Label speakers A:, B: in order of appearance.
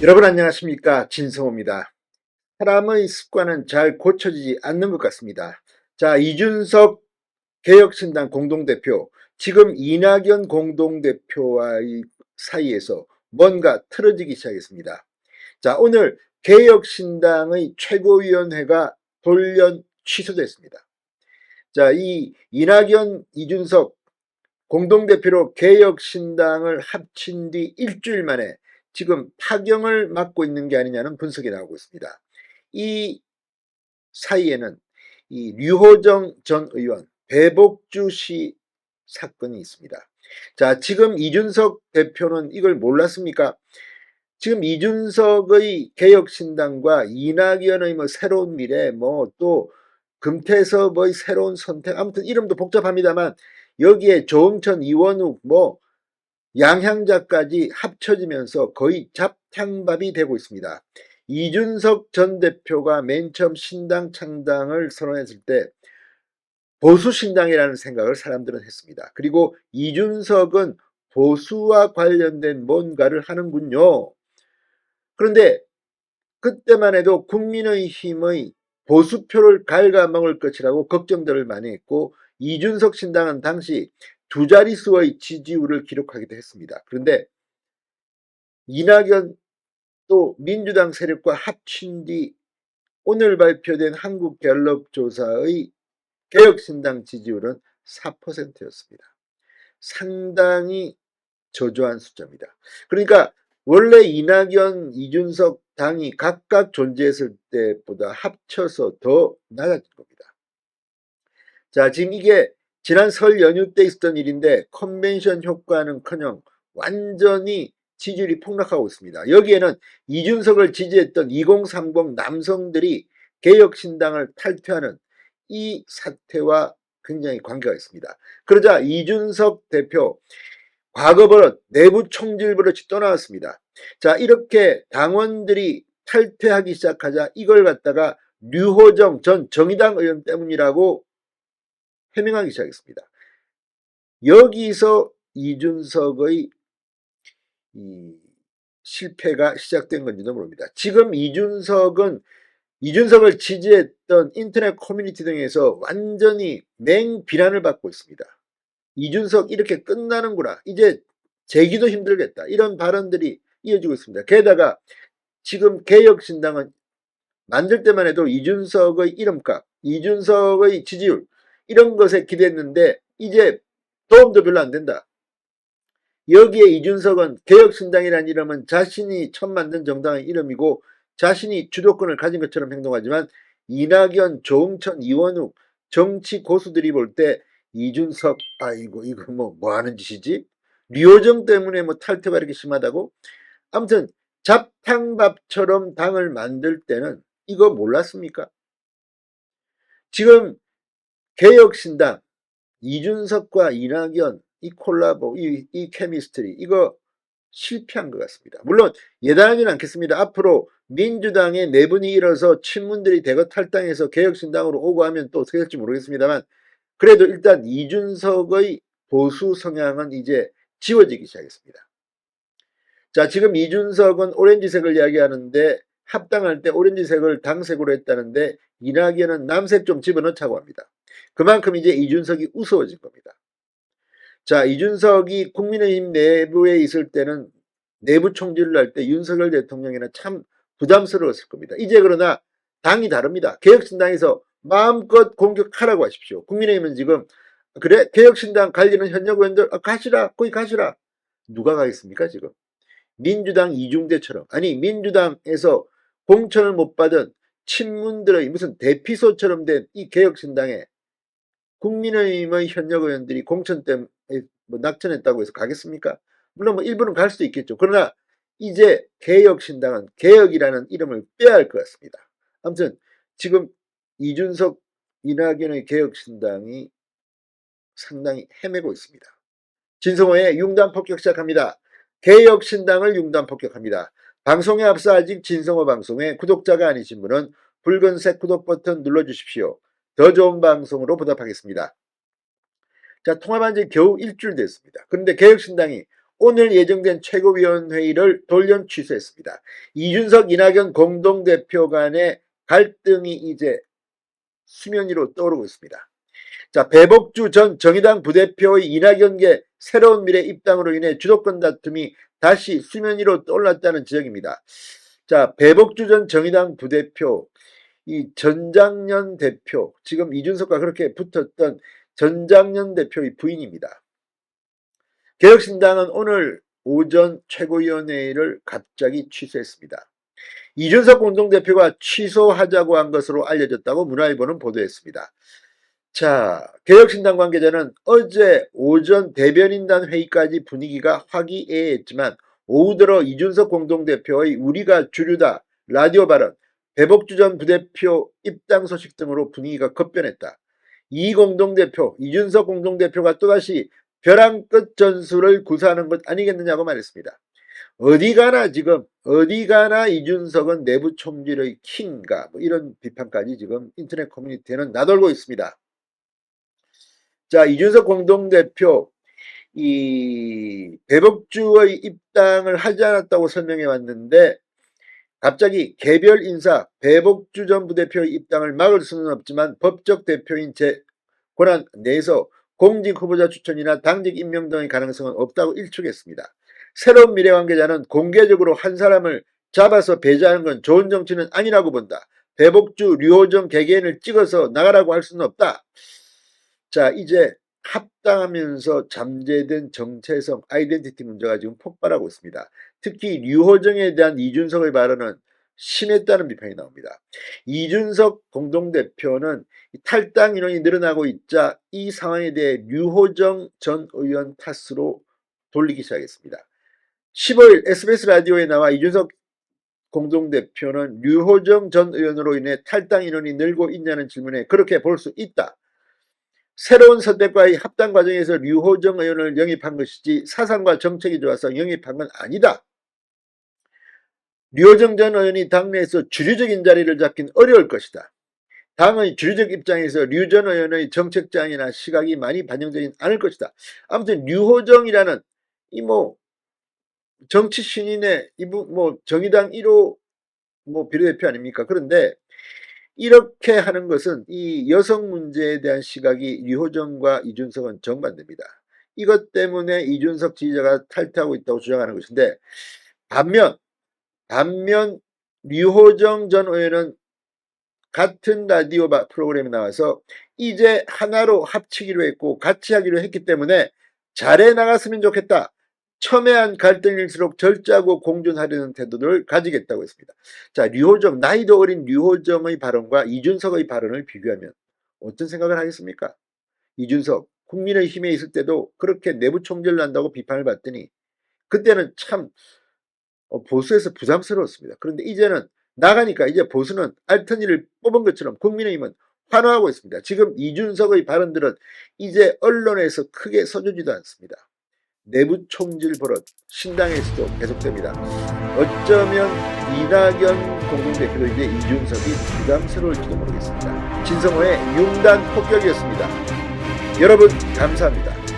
A: 여러분 안녕하십니까, 진성호입니다. 사람의 습관은 잘 고쳐지지 않는 것 같습니다. 자, 이준석 개혁신당 공동대표, 지금 이낙연 공동대표와의 사이에서 뭔가 틀어지기 시작했습니다. 자, 오늘 개혁신당의 최고위원회가 돌연 취소됐습니다. 자, 이 이낙연, 이준석 공동대표로 개혁신당을 합친 뒤 일주일 만에 지금 파경을 맞고 있는 게 아니냐는 분석이 나오고 있습니다. 이 사이에는 이 류호정 전 의원, 배복주시 사건이 있습니다. 자, 지금 이준석 대표는 이걸 몰랐습니까? 지금 이준석의 개혁신당과 이낙연의 새로운 미래, 또 금태섭의 새로운 선택, 아무튼 이름도 복잡합니다만 여기에 조응천, 이원욱, 양향자까지 합쳐지면서 거의 잡탕밥이 되고 있습니다. 이준석 전 대표가 맨 처음 신당 창당을 선언했을 때 보수신당이라는 생각을 사람들은 했습니다. 그리고 이준석은 보수와 관련된 뭔가를 하는군요. 그런데 그때만 해도 국민의힘의 보수표를 갉아먹을 것이라고 걱정들을 많이 했고, 이준석 신당은 당시 두 자릿수의 지지율을 기록하기도 했습니다. 그런데 이낙연 또 민주당 세력과 합친 뒤 오늘 발표된 한국갤럽 조사의 개혁신당 지지율은 4%였습니다. 상당히 저조한 숫자입니다. 그러니까 원래 이낙연, 이준석 당이 각각 존재했을 때보다 합쳐서 더 낮아진 겁니다. 자, 지금 이게 지난 설 연휴 때 있었던 일인데 컨벤션 효과는커녕 완전히 지지율이 폭락하고 있습니다. 여기에는 이준석을 지지했던 2030 남성들이 개혁신당을 탈퇴하는 이 사태와 굉장히 관계가 있습니다. 그러자 이준석 대표 과거 버릇, 내부 총질 버릇이 떠나왔습니다. 자, 이렇게 당원들이 탈퇴하기 시작하자 이걸 갖다가 류호정 전 정의당 의원 때문이라고 해명하기 시작했습니다. 여기서 이준석의 이 실패가 시작된 건지도 모릅니다. 지금 이준석을 지지했던 인터넷 커뮤니티 등에서 완전히 맹비난을 받고 있습니다. 이준석 이렇게 끝나는구나, 이제 재기도 힘들겠다, 이런 발언들이 이어지고 있습니다. 게다가 지금 개혁신당은 만들 때만 해도 이준석의 이름값, 이준석의 지지율 이런 것에 기대했는데 이제 도움도 별로 안 된다. 여기에 이준석은 개혁신당이라는 이름은 자신이 처음 만든 정당의 이름이고 자신이 주도권을 가진 것처럼 행동하지만 이낙연, 조응천, 이원욱 정치 고수들이 볼 때 이준석, 아이고 이거 뭐 하는 짓이지? 류호정 때문에 탈퇴가 이렇게 심하다고? 아무튼 잡탕밥처럼 당을 만들 때는 이거 몰랐습니까? 지금 개혁신당, 이준석과 이낙연 이 콜라보, 이 케미스트리 이거 실패한 것 같습니다. 물론 예단하지는 않겠습니다. 앞으로 민주당의 내분이 일어서 친문들이 대거 탈당해서 개혁신당으로 오고 하면 또 어떻게 될지 모르겠습니다만, 그래도 일단 이준석의 보수 성향은 이제 지워지기 시작했습니다. 자, 지금 이준석은 오렌지색을 이야기하는데 합당할 때 오렌지색을 당색으로 했다는데 이낙연은 남색 좀 집어넣자고 합니다. 그만큼 이제 이준석이 우스워진 겁니다. 자, 이준석이 국민의힘 내부에 있을 때는 내부 총질을 할 때 윤석열 대통령이나 참 부담스러웠을 겁니다. 이제 그러나 당이 다릅니다. 개혁신당에서 마음껏 공격하라고 하십시오. 국민의힘은 지금 그래 개혁신당 관리는 현역 의원들 가시라, 거기 가시라. 누가 가겠습니까 지금? 민주당 이중대처럼, 아니 민주당에서 공천을 못 받은 친문들의 무슨 대피소처럼 된 이 개혁신당에 국민의힘의 현역 의원들이 공천 때문에 낙천했다고 해서 가겠습니까? 물론 일부는 갈 수도 있겠죠. 그러나 이제 개혁신당은 개혁이라는 이름을 빼야 할 것 같습니다. 아무튼 지금 이준석, 이낙연의 개혁신당이 상당히 헤매고 있습니다. 진성호의 융단 폭격 시작합니다. 개혁신당을 융단 폭격합니다. 방송에 앞서 아직 진성호 방송에 구독자가 아니신 분은 붉은색 구독 버튼 눌러주십시오. 더 좋은 방송으로 보답하겠습니다. 자, 통합한 지 겨우 일주일 됐습니다. 그런데 개혁신당이 오늘 예정된 최고위원회의를 돌연 취소했습니다. 이준석, 이낙연 공동대표 간의 갈등이 이제 수면 위로 떠오르고 있습니다. 자, 배복주 전 정의당 부대표의 이낙연계 새로운 미래 입당으로 인해 주도권 다툼이 다시 수면 위로 떠올랐다는 지적입니다. 자, 배복주 전 정의당 부대표, 이 전장년 대표, 지금 이준석과 그렇게 붙었던 전장년 대표의 부인입니다. 개혁신당은 오늘 오전 최고위원회의를 갑자기 취소했습니다. 이준석 공동대표가 취소하자고 한 것으로 알려졌다고 문화일보는 보도했습니다. 자, 개혁신당 관계자는 어제 오전 대변인단 회의까지 분위기가 화기애애했지만 오후 들어 이준석 공동대표의 우리가 주류다 라디오 발언, 배복주 전 부대표 입당 소식 등으로 분위기가 급변했다. 이 공동대표, 이준석 공동대표가 또다시 벼랑 끝 전술을 구사하는 것 아니겠느냐고 말했습니다. 어디 가나 이준석은 내부 총질의 킹인가, 뭐 이런 비판까지 지금 인터넷 커뮤니티에는 나돌고 있습니다. 자, 이준석 공동대표, 이 배복주의 입당을 하지 않았다고 설명해 왔는데 갑자기 개별 인사 배복주 전 부대표의 입당을 막을 수는 없지만 법적 대표인 제 권한 내에서 공직 후보자 추천이나 당직 임명 등의 가능성은 없다고 일축했습니다. 새로운 미래 관계자는 공개적으로 한 사람을 잡아서 배제하는 건 좋은 정치는 아니라고 본다. 배복주, 류호정 개개인을 찍어서 나가라고 할 수는 없다. 자, 이제 합당하면서 잠재된 정체성, 아이덴티티 문제가 지금 폭발하고 있습니다. 특히 류호정에 대한 이준석의 발언은 심했다는 비판이 나옵니다. 이준석 공동대표는 탈당 인원이 늘어나고 있자 이 상황에 대해 류호정 전 의원 탓으로 돌리기 시작했습니다. 15일 SBS 라디오에 나와 이준석 공동대표는 류호정 전 의원으로 인해 탈당 인원이 늘고 있냐는 질문에 그렇게 볼 수 있다. 새로운 선택과의 합당 과정에서 류호정 의원을 영입한 것이지 사상과 정책이 좋아서 영입한 건 아니다. 류호정 전 의원이 당내에서 주류적인 자리를 잡긴 어려울 것이다. 당의 주류적 입장에서 류 전 의원의 정책장이나 시각이 많이 반영되진 않을 것이다. 아무튼 류호정이라는 이 정치 신인의 이분 정의당 1호 비례대표 아닙니까? 그런데 이렇게 하는 것은 이 여성 문제에 대한 시각이 류호정과 이준석은 정반대입니다. 이것 때문에 이준석 지지자가 탈퇴하고 있다고 주장하는 것인데 반면 류호정 전 의원은 같은 라디오 프로그램에 나와서 이제 하나로 합치기로 했고 같이 하기로 했기 때문에 잘해 나갔으면 좋겠다. 첨예한 갈등일수록 절제하고 공존하려는 태도를 가지겠다고 했습니다. 자, 류호정, 나이도 어린 류호정의 발언과 이준석의 발언을 비교하면 어떤 생각을 하겠습니까? 이준석, 국민의힘에 있을 때도 그렇게 내부 총질을 한다고 비판을 받더니 그때는 참 보수에서 부담스러웠습니다. 그런데 이제는 나가니까 이제 보수는 알턴이를 뽑은 것처럼 국민의힘은 환호하고 있습니다. 지금 이준석의 발언들은 이제 언론에서 크게 써주지도 않습니다. 내부 총질 버릇 신당에서도 계속됩니다. 어쩌면 이낙연 공동대표도 이제 이준석이 부담스러울지도 모르겠습니다. 진성호의 융단 폭격이었습니다. 여러분 감사합니다.